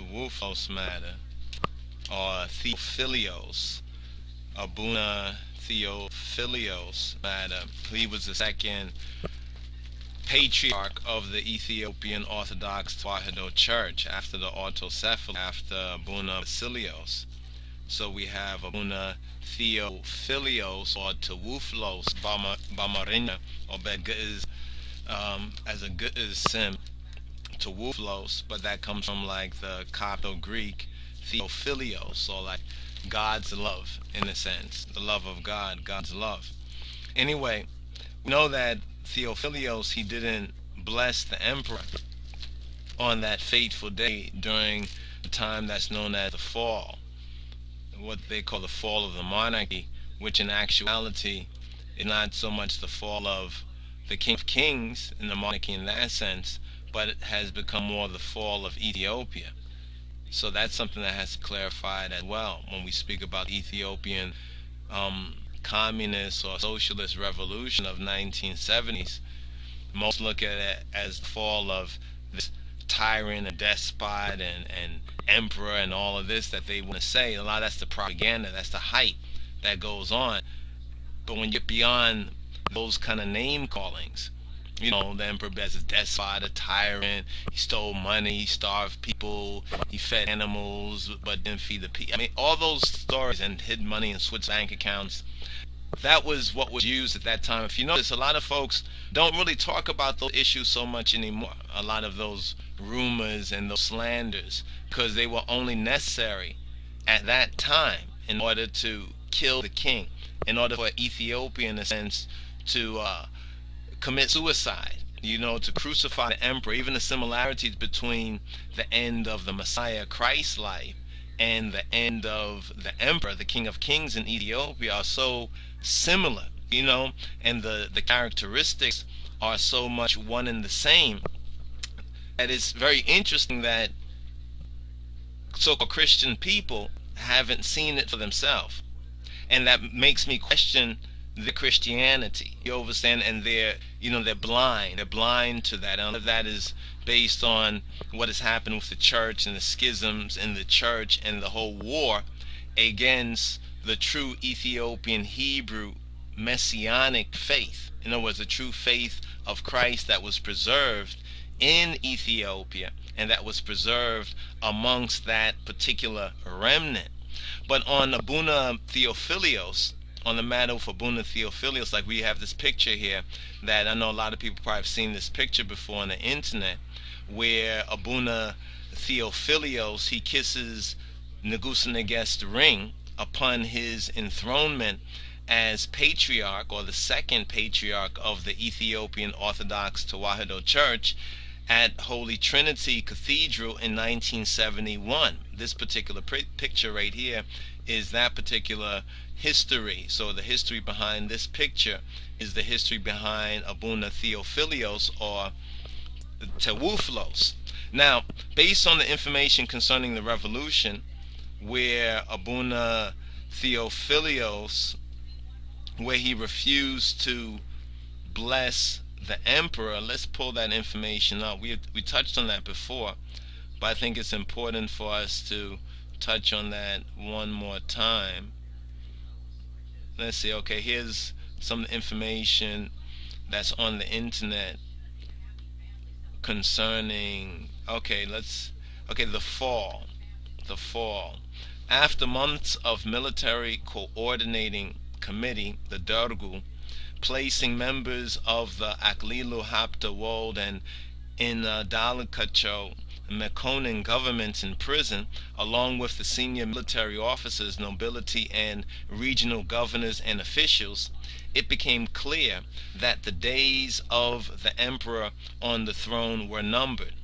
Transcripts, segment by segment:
Tewoflos matter, or Theophilios, Abune Theophilos matter. He was the second patriarch of the Ethiopian Orthodox Tewahedo Church after the Autocephalus, after Abune Basilios. So we have Abune Theophilios or Tewoflos Bamarinya, or Beguz, as a Qidus sim, Tewoflos, but that comes from like the Copto-Greek Theophilios, or like God's love, in a sense, the love of God, God's love. Anyway, we know that Theophilios, he didn't bless the emperor on that fateful day during the time that's known as the fall, what they call the fall of the monarchy, which in actuality is not so much the fall of the King of Kings in the monarchy in that sense, but it has become more the fall of Ethiopia. So that's something that has to be clarified as well when we speak about Ethiopian communist or socialist revolution of 1970s. Most look at it as the fall of this tyrant and despot and emperor and all of this that they want to say. A lot of that's the propaganda, that's the hype that goes on. But when you get beyond those kind of name callings, you know, the emperor as a despot, a tyrant, he stole money, he starved people, he fed animals but didn't feed the people. I mean, all those stories, and hid money in Swiss bank accounts, that was what was used at that time. If you notice, a lot of folks don't really talk about those issues so much anymore, a lot of those rumors and those slanders, because they were only necessary at that time in order to kill the king, in order for Ethiopia, in a sense, to commit suicide, you know, to crucify the emperor. Even the similarities between the end of the Messiah Christ's life and the end of the emperor, the King of Kings in Ethiopia, are so similar, you know, and the characteristics are so much one and the same, that it's very interesting that so-called Christian people haven't seen it for themselves, and that makes me question the Christianity, you understand, and they're blind to that. And that is based on what has happened with the church and the schisms in the church and the whole war against the true Ethiopian Hebrew messianic faith. In other words, the true faith of Christ that was preserved in Ethiopia and that was preserved amongst that particular remnant. But on Abune Theophilios, on the matter of Abune Theophilios, like we have this picture here that I know a lot of people probably have seen this picture before on the internet, where Abune Theophilios, he kisses Negusa-Negest's ring upon his enthronement as patriarch, or the second patriarch of the Ethiopian Orthodox Tewahedo Church at Holy Trinity Cathedral in 1971. This particular picture right here is that particular history. So the history behind this picture is the history behind Abune Theophilios, or Tewoflos. Now, based on the information concerning the revolution, where Abune Theophilios, where he refused to bless the emperor, let's pull that information up. We touched on that before, but I think it's important for us to touch on that one more time. Let's see. Okay, here's some information that's on the internet concerning, the fall. After months of military coordinating committee, the Dergu, placing members of the Aklilu Hapta Wold and in Dalakacho Mekonnen governments in prison, along with the senior military officers, nobility, and regional governors and officials, it became clear that the days of the emperor on the throne were numbered.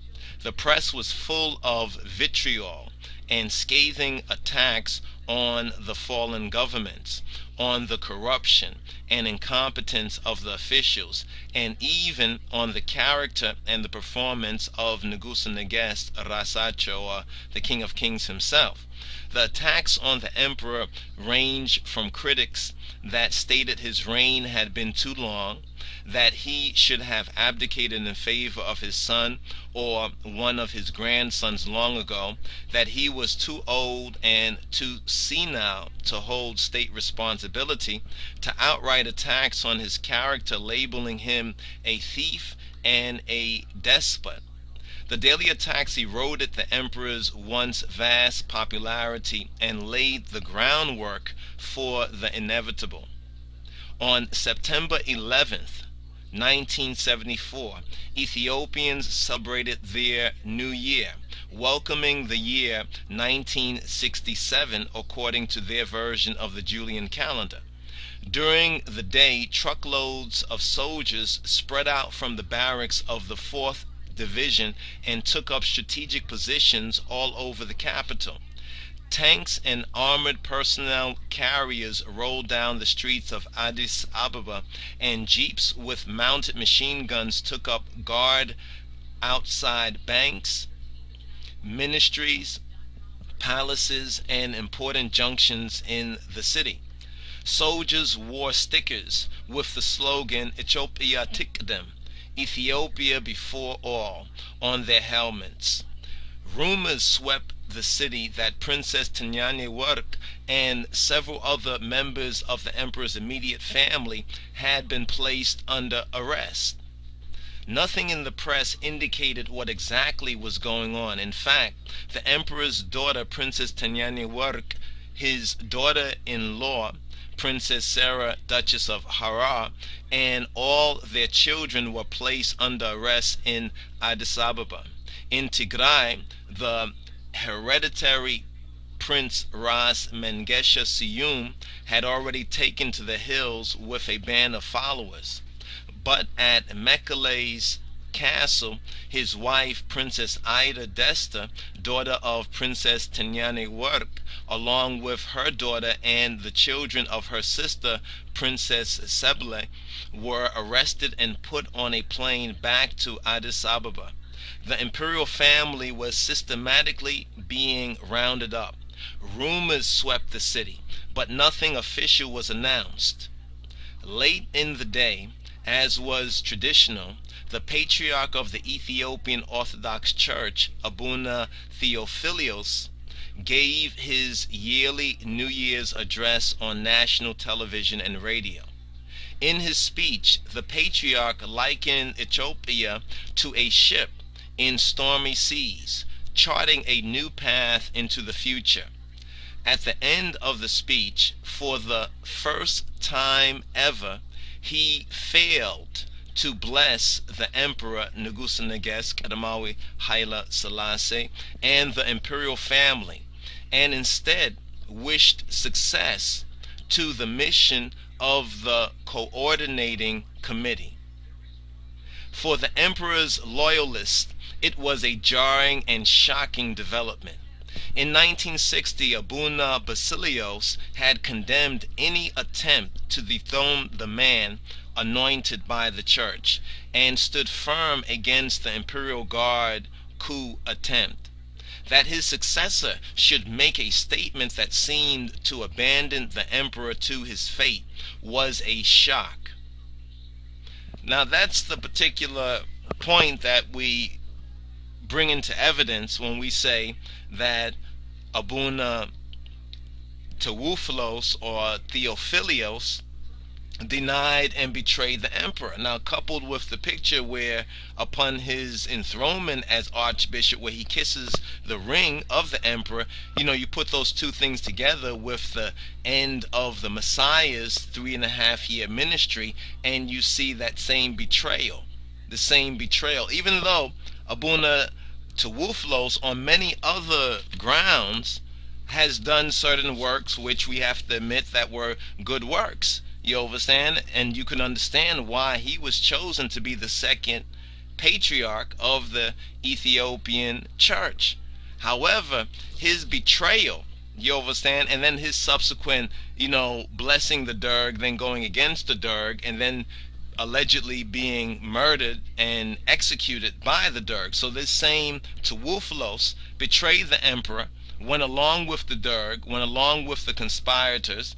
The press was full of vitriol and scathing attacks on the fallen governments. on the corruption and incompetence of the officials, and even on the character and the performance of Negus Rasacho, or the King of Kings himself. The attacks on the emperor range from critics that stated his reign had been too long, that he should have abdicated in favor of his son or one of his grandsons long ago, that he was too old and too senile to hold state responsibility, to outright attacks on his character, labeling him a thief and a despot. The daily attacks eroded the emperor's once vast popularity and laid the groundwork for the inevitable. On September 11th, 1974, Ethiopians celebrated their new year, welcoming the year 1967 according to their version of the Julian calendar. During the day, truckloads of soldiers spread out from the barracks of the 4th Division and took up strategic positions all over the capital. Tanks and armored personnel carriers rolled down the streets of Addis Ababa, and jeeps with mounted machine guns took up guard outside banks, ministries, palaces, and important junctions in the city. Soldiers wore stickers with the slogan "Ethiopia Tikdem," Ethiopia before all, on their helmets. Rumors swept the city that Princess Tenyanewerk and several other members of the emperor's immediate family had been placed under arrest. Nothing in the press indicated what exactly was going on. In fact, the emperor's daughter, Princess Tenyanewerk, his daughter-in-law, Princess Sarah, Duchess of Harar, and all their children were placed under arrest in Addis Ababa. In Tigray, the hereditary Prince Ras Mengistu had already taken to the hills with a band of followers. But at Mekele's castle, his wife, Princess Ida Desta, daughter of Princess Tenyanewerk, along with her daughter and the children of her sister, Princess Seble, were arrested and put on a plane back to Addis Ababa. The imperial family was systematically being rounded up. Rumors swept the city, but nothing official was announced. Late in the day, as was traditional, the patriarch of the Ethiopian Orthodox Church, Abune Theophilos, gave his yearly New Year's address on national television and radio. In his speech, the patriarch likened Ethiopia to a ship in stormy seas, charting a new path into the future. At the end of the speech, for the first time ever, he failed to bless the Emperor Negus Kadamawi Haile Selassie and the imperial family, and instead wished success to the mission of the coordinating committee. For the emperor's loyalists, it was a jarring and shocking development. In 1960, Abune Theophilos had condemned any attempt to dethrone the man anointed by the church, and stood firm against the imperial guard coup attempt. That his successor should make a statement that seemed to abandon the emperor to his fate was a shock. Now that's the particular point that we bring into evidence when we say that Abune Tewoflos or Theophilos denied and betrayed the emperor. Now, coupled with the picture where upon his enthronement as archbishop, where he kisses the ring of the emperor, you put those two things together with the end of the Messiah's 3.5-year ministry, and you see that same betrayal, even though Abune Tewoflos on many other grounds has done certain works which we have to admit that were good works. You understand? And you can understand why he was chosen to be the second patriarch of the Ethiopian church. However, his betrayal You understand? And then his subsequent, blessing the Derg, then going against the Derg, and then allegedly being murdered and executed by the Derg. So this same Tewoflos betrayed the emperor, went along with the Derg, went along with the conspirators,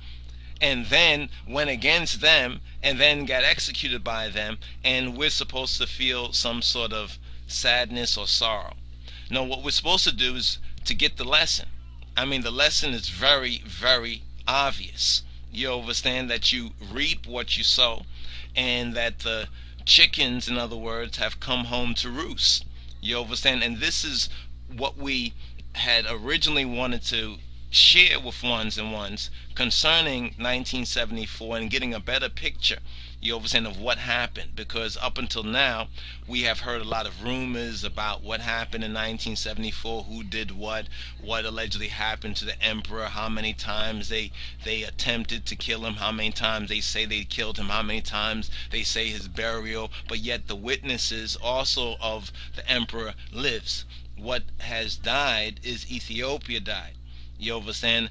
and then went against them, and then got executed by them, and we're supposed to feel some sort of sadness or sorrow. No, what we're supposed to do is to get the lesson. I mean, the lesson is very, very obvious. You understand that you reap what you sow, and that the chickens, in other words, have come home to roost. You understand? And this is what we had originally wanted to share with ones and ones concerning 1974 and getting a better picture, you understand, of what happened. Because up until now, we have heard a lot of rumors about what happened in 1974, who did what allegedly happened to the emperor, how many times they attempted to kill him, how many times they say they killed him, how many times they say his burial, but yet the witnesses also of the emperor lives. What has died is Ethiopia died. You understand?